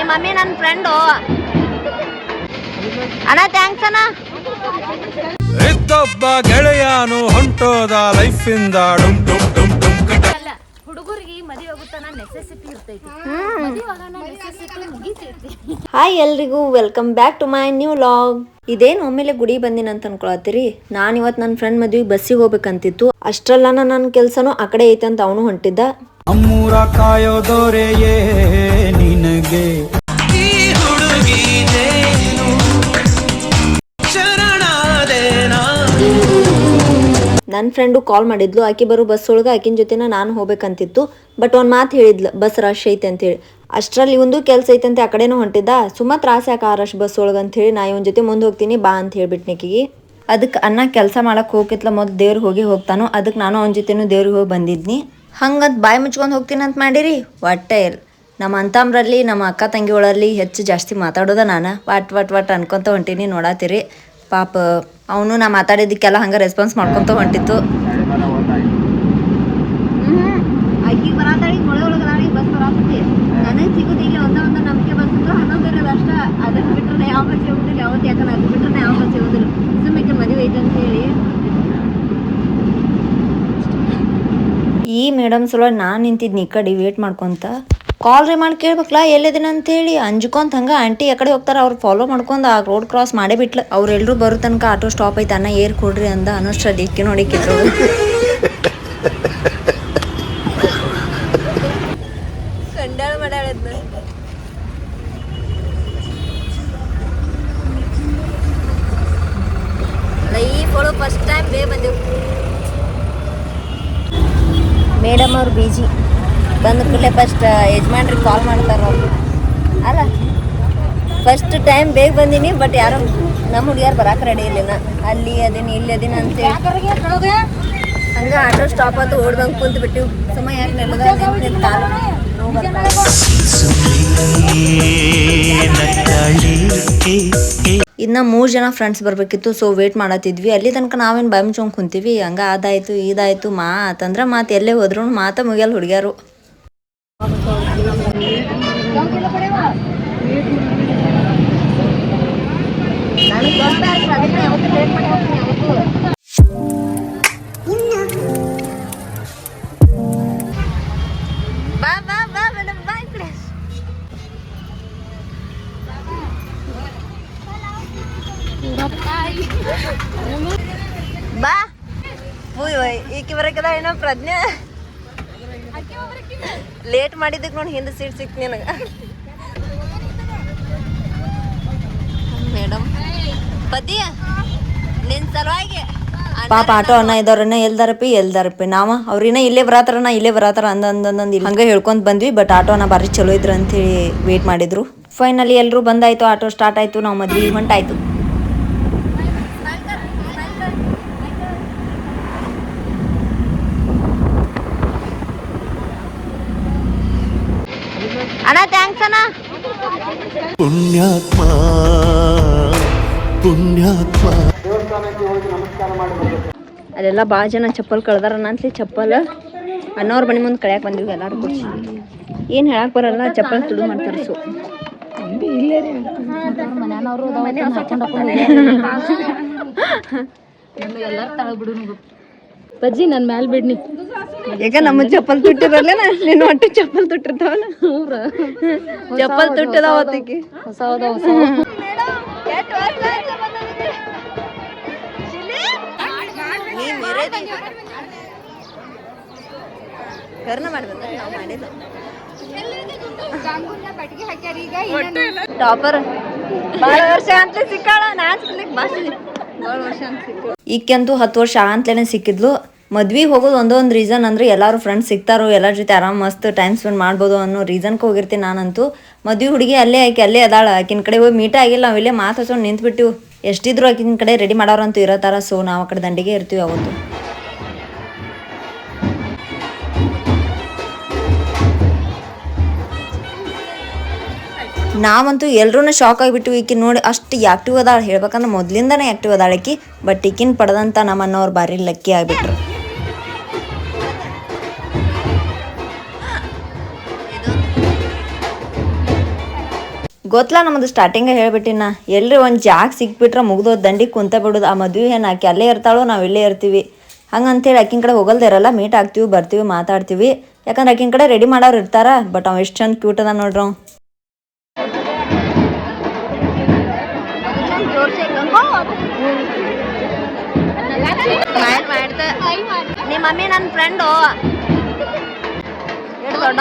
ನಿಮ್ಮ ಮಮ್ಮಿ ನನ್ನ ಫ್ರೆಂಡು ಅಣ್ಣ. ಥ್ಯಾಂಕ್ಸ್ ಅಣ್ಣ. ಇದ್ದೊಬ್ಬ ಗೆಳೆಯಾನು ಹೊಂಟೋದ ಲೈಫಿಂದ ಹುಡುಗರಿಗೆ ಮದುವೆ ಆಗುತ್ತಾನ ನೆಸೆಸಿಟಿ ಇರ್ತೈತಿ. ನೆಸೆಸಿಟಿ ಮುಗಿತೈತಿ. ಹಾಯ್ ಎಲ್ರಿಗೂ welcome back to my new vlog. ಇದೇನು ಒಮ್ಮೆಲೆ ಗುಡಿ ಬಂದಿನ ಅಂತ ಅನ್ಕೊಳತ್ತೀರಿ. ನಾನು ಇವತ್ತು ನನ್ನ ಫ್ರೆಂಡ್ ಮದ್ವಿಗೆ ಬಸ್ಸಿಗೆ ಹೋಗ್ಬೇಕಂತಿತ್ತು. ಅಷ್ಟ್ರಲ್ಲ ನನ್ನ ಕೆಲಸನೂ ಆ ಕಡೆ ಐತೆ ಅಂತ ಅವನು ಹೊಂಟಿದ್ದ. ಅಮ್ಮೂರ ಕಾಯೋದೋರೆಯೇ ನಿನಗೆ ನನ್ನ ಫ್ರೆಂಡು ಕಾಲ್ ಮಾಡಿದ್ಲು. ಆಕಿ ಬರೋ ಬಸ್ ಒಳಗೆ ಆಕಿನ ಜೊತೆನ ನಾನು ಹೋಗ್ಬೇಕಂತಿತ್ತು. ಬಟ್ ಒಂದು ಮಾತು ಹೇಳಿದ್ಲು, ಬಸ್ ರಶ್ ಐತೆ ಅಂತೇಳಿ. ಅಷ್ಟರಲ್ಲಿ ಒಂದು ಕೆಲಸ ಐತಂತೆ ಆ ಕಡೆನೂ ಹೊಂಟಿದ್ದ. ಸುಮ್ಮ ತ್ರಾಸ ಯಾಕೆ ಆ ರಶ್ ಬಸ್ ಒಳಗೆ ಅಂತೇಳಿ ನಾ ಇವನ್ ಜೊತೆ ಮುಂದೆ ಹೋಗ್ತೀನಿ ಬಾ ಅಂತ ಹೇಳ್ಬಿಟ್ನಿ ಆಕಿಗೆ. ಅದಕ್ಕೆ ಅನ್ನ ಕೆಲಸ ಮಾಡಕ್ಕೆ ಹೋಗಿತ್ಲ ಮೊದಲು ದೇವ್ರಿಗೆ ಹೋಗ್ತಾನೋ. ಅದಕ್ಕೆ ನಾನು ಅವನ ಜೊತೆನೂ ದೇವ್ರಿಗೆ ಹೋಗಿ ಬಂದಿದ್ನಿ. ಹಂಗಂತ ಬಾಯಿ ಮುಚ್ಕೊಂಡು ಹೋಗ್ತೀನಿ ಅಂತ ಮಾಡಿರಿ ಒಟ್ಟೆ ಇಲ್ಲ. ನಮ್ಮ ಅಂತಮ್ರಲ್ಲಿ ನಮ್ಮ ಅಕ್ಕ ತಂಗಿ ಒಳಲ್ಲಿ ಹೆಚ್ಚು ಜಾಸ್ತಿ ಮಾತಾಡೋದ ನಾನು. ವಟ್ ಅನ್ಕೊಂತ ಹೊಂಟೀನಿ. ನೋಡಾತೀರಿ ಪಾಪ ಅವನು ನಾ ಮಾತಾಡಿದ್ದಕ್ಕೆಲ್ಲ ಹಂಗೆ ರೆಸ್ಪಾನ್ಸ್ ಮಾಡ್ಕೊತ ಹೊಂಟಿತ್ತು. ಆಕಿ ಬರಾತಾಳಿ ಮೊಳೆ ಒಳಗೆ ಬಸ್ ಬರಾತೈತಿ. ನನಗೆ ಸಿಗೋದಿಲ್ಲ ಒಂದ ನಂಬಿಕೆ ಬಸ್ ಅಂದ್ರೆ 11 ಇರೋದು ಅಷ್ಟ. ಅದಕ್ಕೆ ಬಿಟ್ಟರೆ ಯಾವ ಬಸ್ ಸಿಗೋದಿಲ್ಲ ಯಾವತ್ತು. ಯಾಕಂದ್ರೆ ಅದು ಬಿಟ್ಟರೆ ಯಾವ ಬಸ್ ಸಿಗೋದಿಲ್ಲ. ಸುಮ್ಮನೆ ಮದುವೆ ಐತೆ ಅಂತ ಹೇಳಿ ಈ ಮೇಡಮ್ ಸಲುವಾಗಿ ನಾನು ನಿಂತಿದ್ನಿ ಈ ಕಡೆ ವೇಟ್ ಮಾಡ್ಕೊತ. ಕಾಲ್ ರೀ ಮಾಡಿ ಕೇಳ್ಬೇಕಲ್ಲ ಎಲ್ಲಿದ್ದೀನ ಅಂತೇಳಿ ಅಂಜ್ಕೊಂತ ಹಂಗೆ ಆಂಟಿ ಎಕಡೆ ಹೋಗ್ತಾರೆ ಅವ್ರು ಫಾಲೋ ಮಾಡ್ಕೊಂಡು ಆ ರೋಡ್ ಕ್ರಾಸ್ ಮಾಡೇ ಬಿಟ್ಲು. ಅವ್ರೆಲ್ಲರೂ ಬರೋ ತನಕ ಆಟೋ ಸ್ಟಾಪ್ ಐತೆ ಅನ್ನ ಏರ್ ಕೊಡ್ರಿ ಅಂದ. ಅನ್ನೋಷ್ಟರಲ್ಲಿ ಇಕ್ಕಿ ನೋಡಿಕ್ಕಿದ್ರು. ಕಂಡಾಳ ಮಾಡ್ಯಾಳದ್ನ ಲೈಫ್ ಒಳಗೆ ಫಸ್ಟ್ ಟೈಮ್ ಬಂದೆವು. ಮೇಡಮ್ ಅವ್ರು ಬಿಜಿ ಬಂದ ಕೂಡಲೇ ಫಸ್ಟ್ ಯಜಮಾನ್ರಿಗೆ ಕಾಲ್ ಮಾಡ್ತಾರೆ ಅವ್ರು. ಅಲ್ಲ ಫಸ್ಟ್ ಟೈಮ್ ಬೇಗ ಬಂದೀನಿ. ಬಟ್ ಯಾರೋ ನಮ್ಮ ಹುಡುಗಿಯಾರು ಬರಾಕ ರೆಡಿ ಇಲ್ಲಿನ. ಅಲ್ಲಿ ಅದೀನಿ ಇಲ್ಲಿ ಅದೀನಿ ಅಂತೇಳಿ ಹಂಗೆ ಆಟೋ ಸ್ಟಾಪ್ ಆಯ್ತು ಓಡ್ದಂಗೆ ಕುಂತು ಬಿಟ್ಟಿವು. ಸುಮ್ಮ ಯಾಕೆ ನೆಲದ ಇನ್ನು 3 ಜನ ಫ್ರೆಂಡ್ಸ್ ಬರ್ಬೇಕಿತ್ತು. ಸೊ ವೇಟ್ ಮಾಡತ್ತಿದ್ವಿ. ಅಲ್ಲಿ ತನಕ ನಾವೇನು ಬಾಯಿ ಮುಚ್ಕೊಂಡು ಕುಂತೀವಿ. ಹಂಗೆ ಅದಾಯ್ತು ಇದಾಯ್ತು ಮಾತಂದ್ರೆ ಮಾತು ಎಲ್ಲೇ ಹೋದ್ರು ಮಾತ ಮುಗಿಯಲ್ಲ ಹುಡುಗಿಯಾರು. ಬಾ ಈಕಿ ಬರಕದ ಏನೋ ಪ್ರಜ್ಞೆ ಲೇಟ್ ಮಾಡಿದ್ದಕ್ಕೆ ನೋಡಿ ಹಿಂದೆ ಸೀಟ್ ಸಿಕ್ತು ನಿನಗೆ. ಮೇಡಮ್ ಬದ್ದಿ ನಿನ್ನ ಸಲುವಾಗಿ ಪಾಪ ಆಟೋ ಅನ್ನ ಇದ್ದವ್ರನ್ನ ಎಲ್ದಾರಪ್ಪಿ ನಾವ ಅವ್ರಿನ್ನ ಇಲ್ಲೇ ಬರಾತಾರ ಅಂದಂದು ಹಂಗೆ ಹೇಳ್ಕೊಂತ ಬಂದ್ವಿ. ಬಟ್ ಆಟೋ ಅನ್ನ ಭಾರಿ ಚಲೋ ಇದ್ರು ಅಂತೇಳಿ ವೇಟ್ ಮಾಡಿದ್ರು. ಫೈನಲಿ ಎಲ್ಲರೂ ಬಂದಾಯ್ತು. ಆಟೋ ಸ್ಟಾರ್ಟ್ ಆಯ್ತು. ನಾವು ಮದ್ವೆ ಹೊಂಟಾಯ್ತು. ಅಣ್ಣ ಥ್ಯಾಂಕ್ಸ್ ಅಣ್ಣ. ಪುಣ್ಯಾತ್ಮ ಅಲ್ಲೆಲ್ಲ ಭಾಳ ಜನ ಚಪ್ಪಲ್ ಕಳ್ದಾರಣ್ಣ ಅಂತಲಿ. ಚಪ್ಪಲ್ ಅಣ್ಣವ್ರ ಮನೆ ಮುಂದೆ ಕಳ್ಯಾಕೆ ಬಂದಿವಿ ಎಲ್ಲರೂ ಕೂಡಿಸಿ. ಏನು ಹೇಳಕ್ಕೆ ಬರಲ್ಲ, ಚಪ್ಪಲ್ ತುಡು ಮಾಡ್ತಾರೆ. ಸೊ ಬಜ್ಜಿ ನನ್ನ ಮ್ಯಾಲ ಬಿಡ್ನಿ. ಈಗ ನಮ್ಮ ಚಪ್ಪಲ್ ತುಟ್ಟಿರಲ್ಲ ನಿನ್ನ ಹೊಟ್ಟೆ ಚಪ್ಪಲ್ ತುಟ್ಟಿರ್ತಾವಲ್ಲ. ಚಪ್ಪಲ್ ತುಟ್ಟಿದಾವ ಹೊತ್ತಿಗೆ ಹೊಸ ಕರ್ನ ಮಾಡ್ಬೇಕು ನಾವು ಮಾಡಿಲ್ಲ. ಟಾಪರ್ ಭಾಳ ವರ್ಷ ಅಂತಲೇ ಸಿಕ್ಕಾಳ. ನಾಚ್ಲಿಕ್ಕೆ ಭಾಳ ವರ್ಷ ಅಂತ ಸಿಕ್ಕ. ಈಕೆಂತೂ 10 ವರ್ಷ ಅಂತಲೇ ಸಿಕ್ಕಿದ್ಲು. ಮದ್ವಿಗೆ ಹೋಗೋದು ಒಂದೊಂದು ರೀಸನ್ ಅಂದರೆ ಎಲ್ಲರೂ ಫ್ರೆಂಡ್ಸ್ ಸಿಗ್ತಾರೋ, ಎಲ್ಲರ ಜೊತೆ ಆರಾಮ್ ಮಸ್ತ್ ಟೈಮ್ ಸ್ಪೆಂಡ್ ಮಾಡ್ಬೋದು ಅನ್ನೋ ರೀಸನ್ಗೆ ಹೋಗಿರ್ತೀನಿ ನಾನಂತೂ. ಮದ್ವೆ ಹುಡುಗಿ ಅಲ್ಲೇ ಅಲ್ಲೇ ಅದಾಳ. ಆಕಿನ ಕಡೆ ಹೋಗಿ ಮೀಟ ಆಗಿಲ್ಲ. ನಾವು ಇಲ್ಲೇ ಮಾತು ಹಚ್ಕೊಂಡು ನಿಂತ್ಬಿಟ್ಟಿವು. ಎಷ್ಟಿದ್ರು ಆಕಿನ ಕಡೆ ರೆಡಿ ಮಾಡೋರಂತೂ ಇರೋತಾರ. ಸೊ ನಾವು ಆ ಕಡೆ ದಂಡಿಗೆ ಇರ್ತೀವಿ ಅವತ್ತು. ನಾವಂತೂ ಎಲ್ಲರೂ ಶಾಕ್ ಆಗಿಬಿಟ್ಟು. ಈಕಿ ನೋಡಿ ಅಷ್ಟು ಆ್ಯಕ್ಟಿವ್ ಅದಾಳ. ಹೇಳ್ಬೇಕಂದ್ರೆ ಮೊದಲಿಂದನೇ ಆ್ಯಕ್ಟಿವ್ ಅದಾಳ ಈಕಿ. ಬಟ್ ಈಕಿನ ಪಡೆದಂಥ ನಮ್ಮನ್ನವ್ರು ಭಾರಿ ಲಕ್ಕಿ ಆಗಿಬಿಟ್ರು. ಗೊತ್ತಲ್ಲ ನಮ್ಮದು ಸ್ಟಾರ್ಟಿಂಗ ಹೇಳ್ಬಿಟ್ಟಿನ ಎಲ್ರಿ ಒಂದು ಜಾಗ ಸಿಕ್ಬಿಟ್ರೆ ಮುಗ್ದೋದು ದಂಡಿ ಕುಂತ ಬಿಡೋದು ಆ ಮದುವೆ ಏನು ಆಕೆ ಅಲ್ಲೇ ಇರ್ತಾಳೋ ನಾವು ಇಲ್ಲೇ ಇರ್ತೀವಿ ಹಂಗಂತೇಳಿ ಆಕಿನ ಕಡೆ ಹೋಗಲ್ದೇ ಇರಲ್ಲ ಮೀಟ್ ಆಗ್ತೀವಿ ಬರ್ತೀವಿ ಮಾತಾಡ್ತೀವಿ ಯಾಕಂದ್ರೆ ಆಕಿನ ಕಡೆ ರೆಡಿ ಮಾಡೋರು ಇರ್ತಾರ ಬಟ್ ಅವ್ ಎಷ್ಟು ಚಂದ ಕ್ಯೂಟ್ ಅದ ನೋಡ್ರಿ ಅವ್ ನಿಮ್ಮ ಮಮ್ಮಿ ನನ್ನ ಫ್ರೆಂಡು ಎಷ್ಟು ದೊಡ್ಡ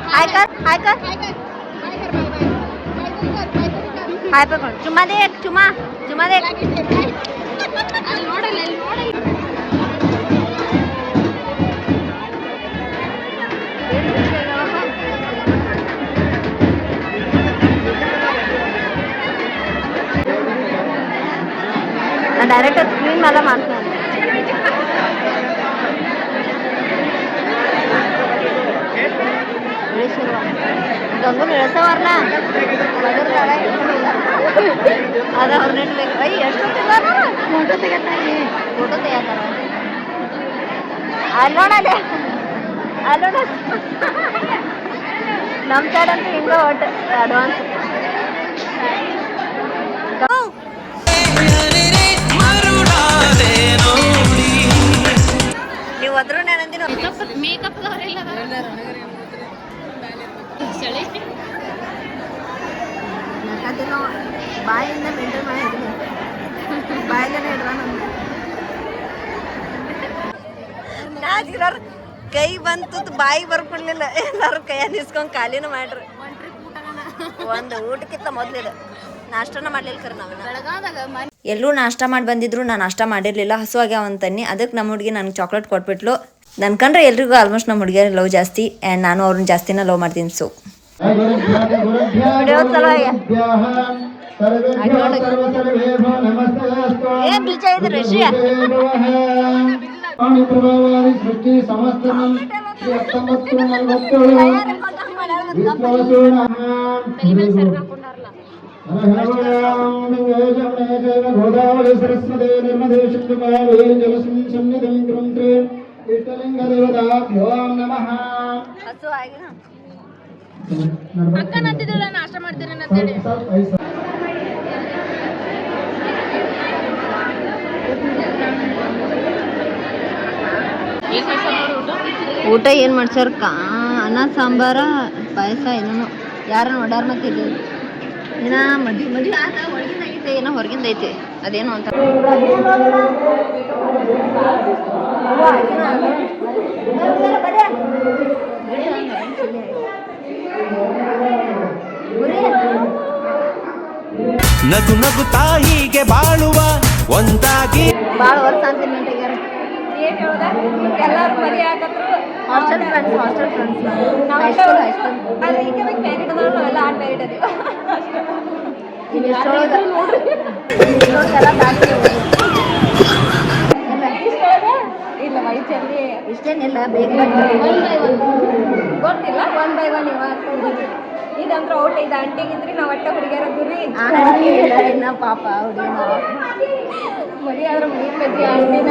हाय पे चुम्मा दे एक चुम्मा चुम्मा दे डायरेक्ट स्क्रीन मेला ಮಾಡ್ತೀನಿ ಗಂಗು ಇಳಿಸೋರ್ನ ಅದ ಅವ್ರ ನೆನ್ಬೇಕು ಐ ಎಷ್ಟು ಫೋಟೋ ತೆಗಿತಾರ ಅಲ್ಲೋಣಲೆ ಅಲ್ಲೋಣ ನಮ್ಮ ಸೈಡ್ ಅಂತೂ ಹಿಂಗ ಒಟ್ಟು ಅಡ್ವಾನ್ಸ್ ನೀವು ಅದ್ರ ಏನಂದಿನ ಮೇಕಪ್ ಬಾಯಿಂದ ಮೇಂಟೈನ್ ಮಾಡಿ ಬಾಯಿಲ್ಲೇ ಇಡ್ರ ನಾಚಿರೋರು ಕೈ ಬಂತು ಬಾಯಿ ಬರ್ಕೊಡ್ಲಿಲ್ಲ ಎಲ್ಲರೂ ಕೈಯ ನಿಸ್ಕೊಂಡ್ ಖಾಲಿನ ಮಾಡ್ರಿ ಒಂದು ಊಟಕ್ಕಿಂತ ಮೊದ್ಲಿದೆ ನಾಷ್ಟನ ಮಾಡ್ಲಿಲ್ಲ ಕರೆ ನಾವು ಎಲ್ಲರೂ ನಾಷ್ಟ ಮಾಡಿ ಬಂದಿದ್ರು ನಾನು ನಾಷ್ಟ ಮಾಡಿರ್ಲಿಲ್ಲ ಹಸು ಆಗ್ಯಾವ ಅಂತನ್ನಿ ಅದಕ್ಕೆ ನಮ್ಮ ಹುಡುಗಿ ನನಗೆ ಚಾಕ್ಲೇಟ್ ಕೊಟ್ಬಿಟ್ಲು ನನ್ನ ಕಂಡ್ರೆ ಎಲ್ರಿಗೂ ಆಲ್ಮೋಸ್ಟ್ ನಮ್ಮ ಹುಡುಗಿಯರ್ ಲವ್ ಜಾಸ್ತಿ ಆ್ಯಂಡ್ ನಾನು ಅವ್ರನ್ನ ಜಾಸ್ತಿನ ಲವ್ ಮಾಡ್ತೀನಿ ಸೊ ವಿಡಿಯೋ ಚಲೋ ಏನ್ ಬೀಜ ಇದೆ ಋಷಿ गोदावरी सरस्वती नर्मदे सिंधुकावे जलसंसन्निधिं कृन्ते इष्टलिङ्गदेवताभ्यो नमः ಹಸು ಆಗಿನ ಅಕ್ಕ ನಂತಿದ್ದಲ್ಲ ನಾಷ್ಟ ಮಾಡ್ತೀನಿ ಅಂತೇಳಿ ಊಟ ಏನು ಮಾಡ್ಸ್ಯಾರ ಅನ್ನ ಸಾಂಬಾರ ಪಾಯಸ ಏನೋ ಯಾರ ನೋಡ್ಯಾರ ಮತ್ತೆ ಇದು ಏನ ಮದುವೆ ಆತ ಒಳಗಿಂದ ಐತೆ ಏನೋ ಹೊರಗಿಂದ ಐತೆ ಅದೇನು ಅಂತ ನಗು ನಗು ತಾಯಿಗೆ ಬಾಳುವ ಒಂದಾಗಿ ಭಾಳ ವರ್ಷ ಸೆಂಟಿಮೆಂಟ್ ಆಗ್ಯಾರ ಏನ್ ಹೇಳೋದ ಎಲ್ಲಾರು ಮರಿ ಆಗತ್ರು ಹಾಸ್ಟೆಲ್ ಫ್ರೆಂಡ್ಸ್ ಹೈಸ್ಕೂಲ್ ಅಲ್ಲಿ ಈಗ ಮ್ಯಾರಿಡ್ ಅದಾರ ಎಲ್ಲ ಆನ್ ಮ್ಯಾರಿಡ್ ಅದೀವಿ ಇಲ್ಲ ವಯಸ್ಸಲ್ಲಿ ಇಷ್ಟೇನಿಲ್ಲ ಬೇಗ ಗೊತ್ತಿಲ್ಲ 1 by 1 ಇವಾಗ ಇದಂತ್ರ ಔಟ್ ಇದೆ ಅಂಟಿಗಿದ್ರಿ ನಾವು ಒಟ್ಟ ಹುಡುಗಿಯರದ್ರಿ ಇನ್ನ ಪಾಪ ಹುಡುಗಿನ ಮರಿ ಆದ್ರೆ ಮುಗಿದ್ರಿ ಅಂಟಿನ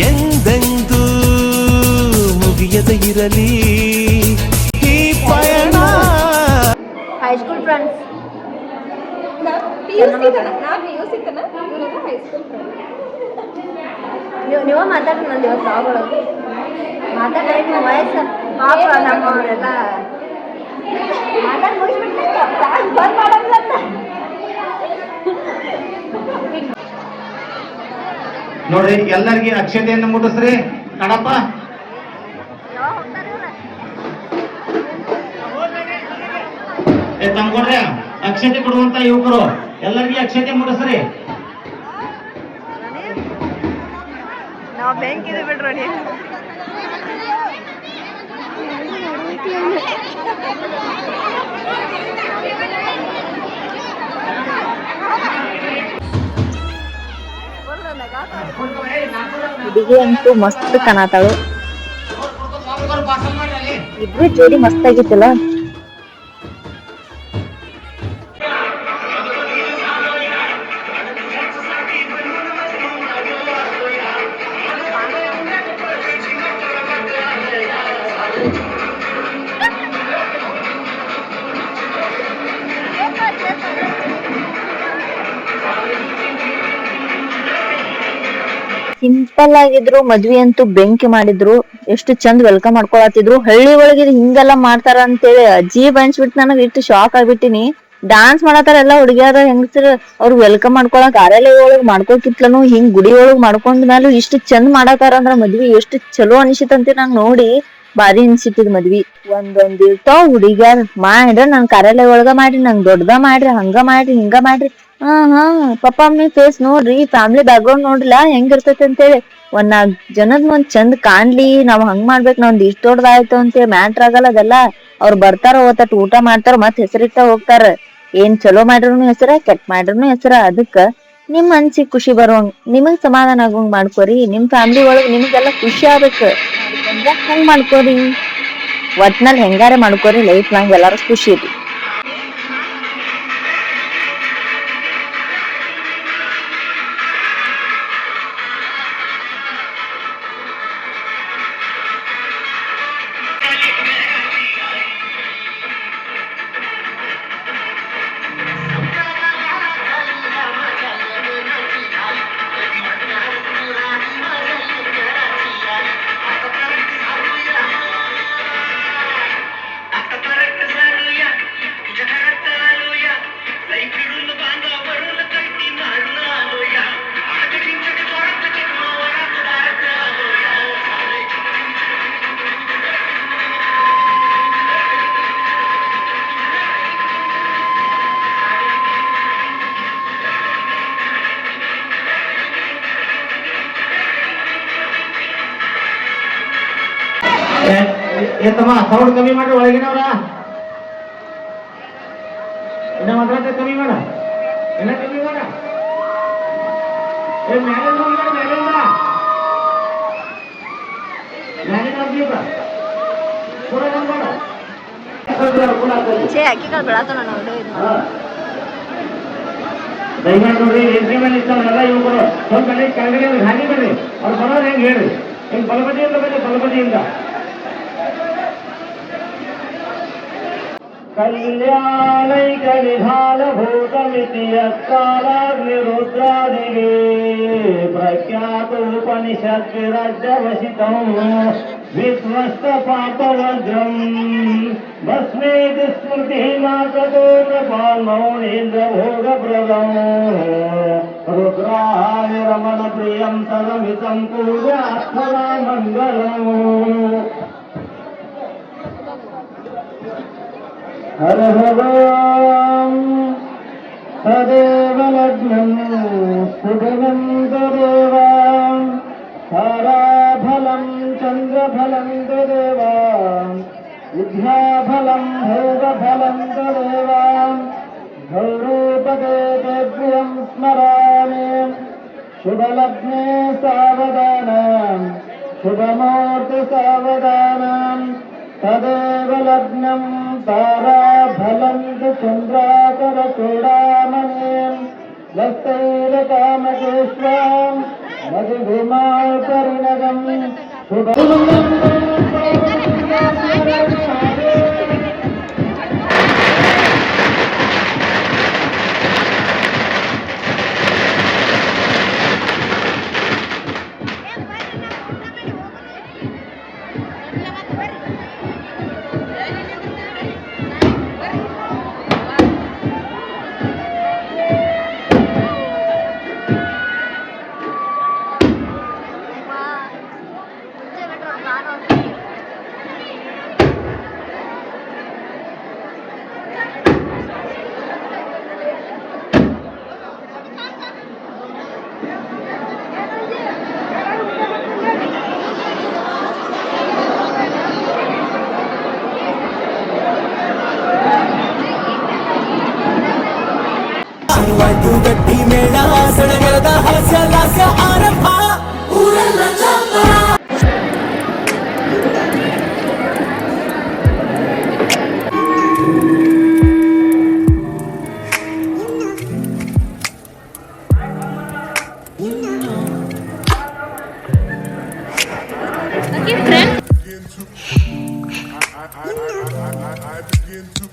ಎಂದೆಂದೂ ಮುಗಿಯದ ಇರಲಿ ಈ ಪಯಣ ಹೈಸ್ಕೂಲ್ ಫ್ರೆಂಡ್ಸ್ PUC ತನ ಹೈಸ್ಕೂಲ್ ನೀವು ಮಾತಾಡ್ರಿ ನಂದು ಇವತ್ತು ಸಾವುಗಳು ಮಾತಾಡ್ರಿ ನಿಮ್ಮ ವಯಸ್ಸು ಪಾಪ ನಮ್ಮವರೆಲ್ಲ ಮಾತಾಡಿ ಮುಗಿಸ್ಬಿಟ್ಟು ಬಂದ್ ಮಾಡೋದಂತ ನೋಡ್ರಿ ಎಲ್ಲರಿಗೆ ಅಕ್ಷತೆಯನ್ನು ಮುಟ್ಟಿಸ್ರಿ ಕಣಪ್ಪ ತಮ್ಕೊಡ್ರಿ ಅಕ್ಷತೆ ಕೊಡುವಂತ ಯುವಕರು ಎಲ್ಲರಿಗೆ ಅಕ್ಷತೆ ಮುಟ್ಟಿಸ್ರಿ ನಾವು ಬೆಂಕಿದೆ ಬಿಡ್ರಿ ಹುಡುಗಿ ಅಂತೂ ಮಸ್ತ್ ಕಾಣತಾಳು ಇಬ್ರು ಜೋಡಿ ಮಸ್ತ್ ಆಗಿತ್ತಲ್ಲ ಸಿಂಪಲ್ ಆಗಿದ್ರು ಮದ್ವಿ ಅಂತೂ ಬೆಂಕಿ ಮಾಡಿದ್ರು. ಎಷ್ಟು ಚಂದ ವೆಲ್ಕಮ್ ಮಾಡ್ಕೊಳತಿದ್ರು. ಹಳ್ಳಿ ಒಳಗೆ ಇದು ಹಿಂಗೆಲ್ಲಾ ಮಾಡ್ತಾರ ಅಂತೇಳಿ ಅಜೀಬ್ ಅನ್ಸ್ಬಿಟ್ಟು ನನಗ್ ಇಟ್ಟು ಶಾಕ್ ಆಗ್ಬಿಟ್ಟಿನಿ. ಡಾನ್ಸ್ ಮಾಡತಾರ ಎಲ್ಲಾ ಹುಡುಗಿಯಾರ ಹೆಂಗಸರ ಅವ್ರು ವೆಲ್ಕಮ್ ಮಾಡ್ಕೊಳಕ್ ಕಾರ್ಯಾಲಯ ಒಳಗ್ ಮಾಡ್ಕೋಕಿತ್ಲನು ಹಿಂಗ್ ಗುಡಿ ಒಳಗ್ ಮಾಡ್ಕೊಂಡ್ ಮ್ಯಾಲು ಇಷ್ಟು ಚಂದ ಮಾಡತಾರ ಅಂದ್ರ ಮದ್ವಿ ಎಷ್ಟು ಚಲೋ ಅನಿಸಿತಂತೆ ನಂಗ್ ನೋಡಿ ಬಾರಿ ಅನ್ಸಿಟ್ಟಿದ್ ಮದ್ವಿ. ಒಂದೊಂದ್ ಇರ್ತಾವ ಹುಡುಗ್ಯಾರ ಮಾಡ್ರ ನನ್ ಕಾರ್ಯಾಲಯ ಒಳಗ ಮಾಡ್ರಿ, ನಂಗ್ ದೊಡ್ಡದ ಮಾಡ್ರಿ, ಹಂಗ ಮಾಡ್ರಿ ಹಿಂಗ ಮಾಡ್ರಿ. ಹಾ ಪಪ್ಪ ಮಮ್ಮಿ ಫೇಸ್ ನೋಡ್ರಿ, ಫ್ಯಾಮಿಲಿ ಬ್ಯಾಕ್ ಗ್ರೌಂಡ್ ನೋಡ್ರಿಲಾ ಹೆಂಗಿರ್ತೈತಿ ಅಂತೇಳಿ. ಒಂದ್ 4 ಜನದ್ ಒಂದ್ ಚಂದ್ ಕಾಣ್ಲಿ, ನಾವ್ ಹಂಗ್ ಮಾಡ್ಬೇಕ್, ನಾವ್ ಇಷ್ಟ ದೊಡ್ಡದಾಯ್ತು ಅಂತೇಳಿ ಮ್ಯಾಟ್ರ್ ಆಗಲ್ಲ ಅದೆಲ್ಲಾ. ಅವ್ರು ಬರ್ತಾರ ಅವತ್ತಟ್ ಊಟ ಮಾಡ್ತಾರ ಮತ್ ಹೆಸರಿಟ್ಟ ಹೋಗ್ತಾರ. ಏನ್ ಚಲೋ ಮಾಡ್ರುನು ಹೆಸರ, ಕೆಟ್ಟ ಮಾಡ್ರುನು ಹೆಸರ. ಅದಕ್ಕ ನಿಮ್ ಮನ್ಸಿಗ್ ಖುಷಿ ಬರುವಂಗ್, ನಿಮಗ್ ಸಮಾಧಾನ ಆಗುವಂಗ್ ಮಾಡ್ಕೋರಿ. ನಿಮ್ ಫ್ಯಾಮಿಲಿ ಒಳಗ್ ನಿಮ್ಗೆಲ್ಲಾ ಖುಷಿ ಆಗ್ಬೇಕ್, ಹಂಗ್ ಮಾಡ್ಕೋರಿ. ಒಟ್ನಲ್ಲಿ ಹೆಂಗಾರ ಮಾಡ್ಕೋರಿ, ಲೈಫ್ ಲಾಂಗ್ ಎಲ್ಲಾರು ಖುಷಿ ಇರ್ರಿ. ಏತಮ್ಮ ಸೌಂಡ್ ಕಮ್ಮಿ ಮಾಡ್ರಿ ಒಳಗಿನವ್ರ. ಇನ್ನ ಮಾತಾಡ್ತಾ ಕಮ್ಮಿ ಮಾಡ, ಎಲ್ಲ ಕಮ್ಮಿ ಮಾಡ. ಮ್ಯಾಲಿಂದ ಹೋಗ್ಬೇಡ, ಮ್ಯಾಲಿಂದ ಹೋಗ್ಬೇಕ ಕೂಡ ಮಾಡ. ಅಕ್ಕಿಗಳು ಬೆಳತಾವ ನೋಡಿ. ದಯಮಾಡಿ ನೋಡ್ರಿ, ಎಂಟ್ರಿ ಮೇಲೆ ಇರ್ತಾವಲ್ಲ ಯುವಕರು, ಸ್ವಲ್ಪ ಕೆಳಗಡೆ ಹಾನಿ ಬರ್ರಿ. ಅವ್ರು ಬರೋರು ಹೆಂಗ್ ಹೇಳ್ರಿ, ಹಿಂಗ್ ಬಲಬದಿಯಿಂದ ಬರ್ರಿ, ಬಲಬದಿಯಿಂದ. कल्याणैकनिधानभूतमिति यत्कालाग्निरुद्रादिवे प्रख्यातोपनिषद्विरज्यवसितम् विध्वस्तपापवज्रम् भस्मेति स्मृतिः माततो कृपान्मौनीन्द्रभोगप्रदम् रुद्राय रमणप्रियं तदमितं पूजात्मना मङ्गलम्. हर तदेव लग्नं सुभवन्तदेव ताराफलं चन्द्रफलं तदेव विद्याफलं भोगफलं तदेव गौरीपदे देव्यं स्मरामि शुभलग्ने सावधानम् शुभमूर्ति सावधानम् तदेव लग्नं ताराफलं चन्द्राकरचूडामणिं लस्तैलकामकेश्वं मधुभिमापरिणगं ಗಟ್ಟಿ ಮೇಳ ಸಡಗರದ ಹಾಸ್ಯ ಲಾಸ್ಯ ಆರಂಭ ಊರೆಲ್ಲ ಚಂಬರ. begin to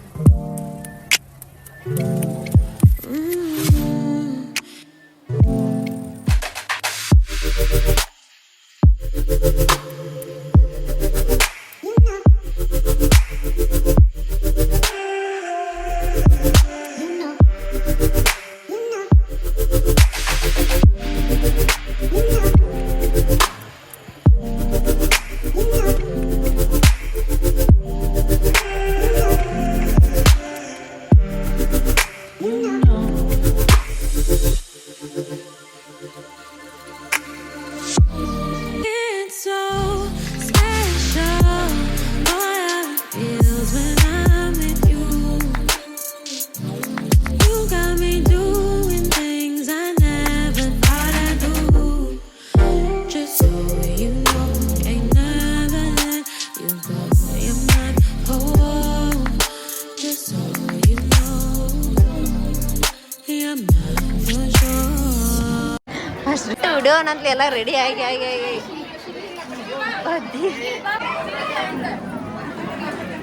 ವಿಡಿಯೋ ನಂತಲಿ ಎಲ್ಲ ರೆಡಿ ಆಗಿ ಆಗಿ ಆಗಿ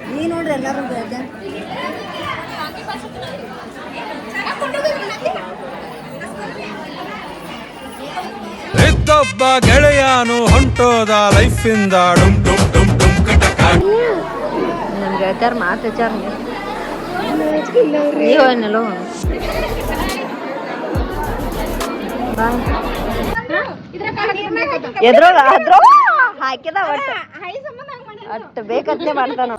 ನೀ ನೋಡ್ರಿ ಎಲ್ಲರೂ ಇದ್ದೊಬ್ಬ ಗೆಳೆಯಾನು ಹೊಂಟೋದ ಲೈಫಿಂದ ಡುಮ್ ಡುಮ್ ಡುಮ್ ಡುಮ್ ಕಟಕ ನಮ್ಮ ಗೆಳತಿಯರ್ ಮಾತು ಹಚ್ಚಾರ ನೀವು ಏನಲ್ಲೋ ಎದ್ರೋಗ ಅದ್ರೋ ಹಾಕಿದ ಒಟ್ಟು ಅಷ್ಟು ಬೇಕಂತೆ ಮಾಡ್ತಾನ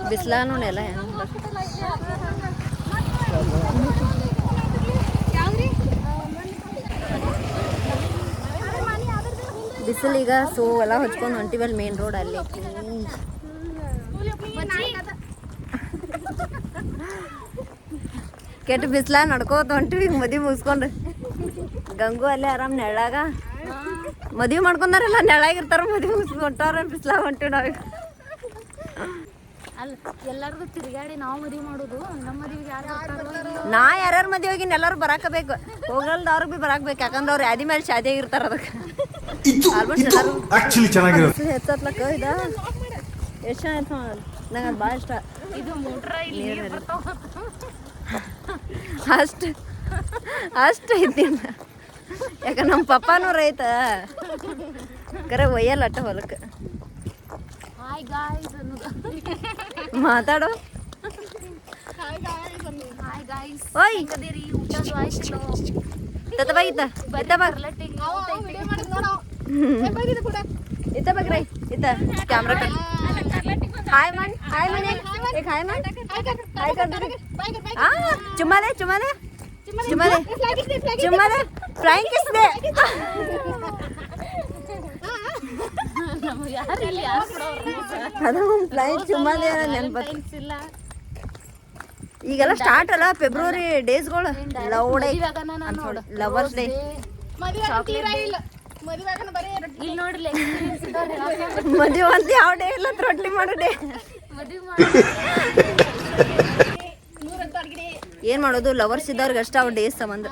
ಬಿಸ್ಲಾ ನೋಡೆಲ್ಲ ಬಿಸಿಲೀಗ ಸೊ ಎಲ್ಲ ಹೊಚ್ಕೊಂಡು ಹೊಂಟಿವಲ್ಲಿ ಮೇನ್ ರೋಡ್ ಅಲ್ಲಿ ಕೆಟ್ಟ ಬಿಸ್ಲ ನಡ್ಕೋತ ಹೊಂಟಿವಿ ಮದ್ವಿ ಮುಗಿಸ್ಕೊಂಡು ಗಂಗು ಅಲ್ಲೇ ಆರಾಮ್ ನೆಳ್ಳಾಗ ಮದ್ವಿ ಮಾಡ್ಕೊಂಡಾರೆಲ್ಲ ನೆಳ್ಳಾಗಿರ್ತಾರ ಮದ್ವಿ ಮುಗಿಸ್ಕೊಂಟಾರ ಬಿಸ್ಲಾಗ ಹೊಂಟಿವಿ ನಾವೀಗ ಎಲ್ಲಾರ್ದು ತಿರುಗಾಡಿ ನಾವು ಮದುವೆ ಮಾಡೋದು ನಮ್ಮ ಮದುವೆಗೆ ಯಾರು ನಾ ಯಾರ್ಯಾರ ಮದ್ವೆ ಹೋಗಿನ ಎಲ್ಲರೂ ಬರಾಕಬೇಕು ಹೋಗಲ್ದವ್ರಿಗೆ ಭೀ ಬರಾಕ್ಬೇಕು ಯಾಕಂದ್ರೆ ಅವ್ರು ಯಾದಿ ಮೇಲೆ ಶಾದಿ ಆಗಿರ್ತಾರ ಅದಕ್ಕೆ ಹೆಚ್ಚತ್ಲಕ್ಕ ಇದ ಎಷ್ಟು ಚೆನ್ನಾಗಿತ್ತು ನಂಗೆ ಅದು ಭಾಳ ಇಷ್ಟ ಇದು ಮೋಟ್ರ ಅಷ್ಟು ಇದ್ದೀನಿ ಯಾಕ ನಮ್ಮ ಪಪ್ಪಾನೂ ರೈತ ಕರೆ ಒಯ್ಯಲ್ಲ ಅಟ್ಟ ಹೊಲಕ್ಕೆ ಹಾಯ್ ಗಾಯ್ಸ್ ಅನ್ನೋದು ಮಾತಾಡೋ ಹಾಯ್ ಗಾಯ್ಸ್ ಓಯ್ ಕದೀರಿ ಊಟದು ಆಯ್ತು ಇತ್ತ ಬಾಗಿತ್ತ ಇತ್ತ ಬಾಗ್ ಇತ್ತ ಬಾಗ್ರೈ ಇತ್ತ camera cut hi Mann hi ಮನೆ एक हाय मन हाय कर दे हां चुम्मा दे चुम्मा दे चुम्मा दे चुम्मा दे फ्लाइंग किस दे ಯಾರು ಇಲ್ಲಿ ಯಾರು ಅದು ಫ್ಲೈಂಗ್ ಚುಮ್ಮಾ ದे ನೆನಪತ್ತು ಈಗೆಲ್ಲ ಸ್ಟಾರ್ಟ್ ಅಲ್ಲ ಫೆಬ್ರವರಿ ಡೇಸ್ಗಳು ಲವ್ ಡೇ ಲವರ್ಸ್ ಡೇ ಇಲ್ಲಿ ನೋಡ್ರಿ ಮದುವೆ ಅಂತ ಯಾವ ಡೇ ಇಲ್ಲ ರೊಟ್ಟಿ ಮಾಡೋ ಡೇ ಏನ್ ಮಾಡೋದು ಲವರ್ಸ್ ಇದ್ದವ್ರಿಗೆ ಅಷ್ಟ ಅವ್ ಡೇಸ್ ಸಂಬಂಧ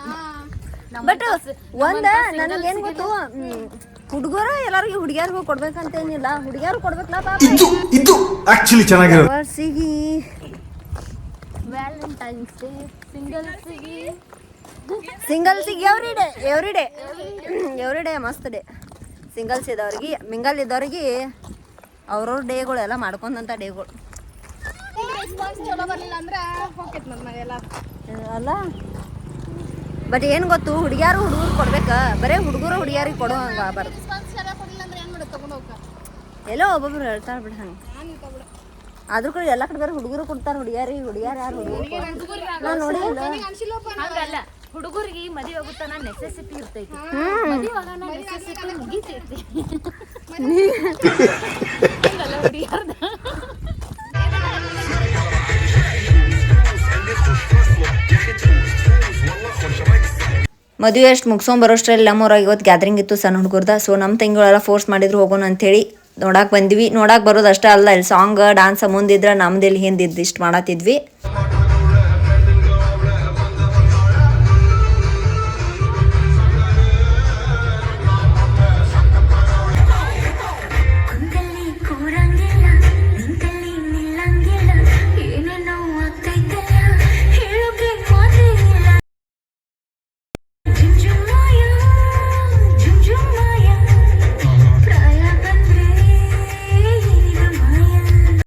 ಬಟ್ ಒಂದ ನನಗೇನ್ ಗೊತ್ತು ಹುಡುಗರ ಎಲ್ಲರಿಗೂ ಹುಡುಗಿಯರ್ಗೂ ಕೊಡ್ಬೇಕಂತ ಏನಿಲ್ಲ ಹುಡುಗಿಯರು ಕೊಡ್ಬೇಕಲ್ಲ ಇದು ಆಕ್ಚುಲಿ ಚೆನ್ನಾಗಿರೋದು ಲವರ್ಸಿಗೆ ವ್ಯಾಲೆಂಟೈನ್ಸ್ ಡೇ ಸಿಂಗಲ್ಸಿಗೆ ಎವ್ರಿ ಡೇ ಮಸ್ತ್ ಡೇ ಸಿಂಗಲ್ಸ್ ಇದ್ದವ್ರಿಗೆ ಮಿಂಗಲ್ ಇದ್ದವ್ರಿಗೆ ಅವ್ರವ್ರ ಡೇಗಳೆಲ್ಲ ಮಾಡ್ಕೊಂಡಂಥ ಡೇಗಳು ಅಲ್ಲ ಬಟ್ ಏನು ಗೊತ್ತು ಹುಡುಗಿಯಾರು ಹುಡುಗರು ಕೊಡ್ಬೇಕಾ ಬರೇ ಹುಡುಗರು ಹುಡುಗಿಯಾರಿಗೆ ಕೊಡೋ ಹಂಗೆ ಆಗಬಾರ್ದು ಎಲ್ಲೋ ಒಬ್ಬೊಬ್ರು ಹೇಳ್ತಾರೆ ಬಿಡ ಹಂಗೆ ಆದ್ರೂ ಕೂಡ ಎಲ್ಲ ಕಡೆ ಬೇರೆ ಹುಡುಗರು ಕೊಡ್ತಾರೆ ಹುಡುಗಿಯಾರು ಯಾರು ಹುಡುಗರು ನಾನು ನೋಡಿಲ್ಲ ಹಂಗಲ್ಲ ಹುಡುಗರಿಗೆ ಮದುವೆ ಆಗುತ್ತಾನ ನೆಸೆಸಿಟಿ ಇರ್ತೈತಿ ಮದುವೆ ಆಗೋಣ ನೆಸೆಸಿಟಿ ಮುಗಿತೈತಿ ಮದುವೆ ಅಷ್ಟು ಮುಗಿಸ್ಕೊಂಬರೋಷ್ಟ್ರಲ್ಲಿ ನಮ್ಮೂರಾಗ ಇವತ್ತು ಗ್ಯಾದ್ರಿಂಗ್ ಇತ್ತು ಸಣ್ಣ ಹುಡುಗರ್ದ ಸೊ ನಮ್ಮ ತಂಗಿಗಳೆಲ್ಲ ಫೋರ್ಸ್ ಮಾಡಿದ್ರು ಹೋಗೋಣ ಅಂಥೇಳಿ ನೋಡಕ್ಕೆ ಬಂದ್ವಿ ನೋಡಕ್ಕೆ ಬರೋದು ಅಷ್ಟೇ ಅಲ್ಲ ಇಲ್ಲಿ ಸಾಂಗ್ ಡಾನ್ಸ್ ಮುಂದಿದ್ರೆ ನಮ್ದು ಇಲ್ಲಿ ಹಿಂದಿದ್ದು ಇಷ್ಟು ಮಾಡತ್ತಿದ್ವಿ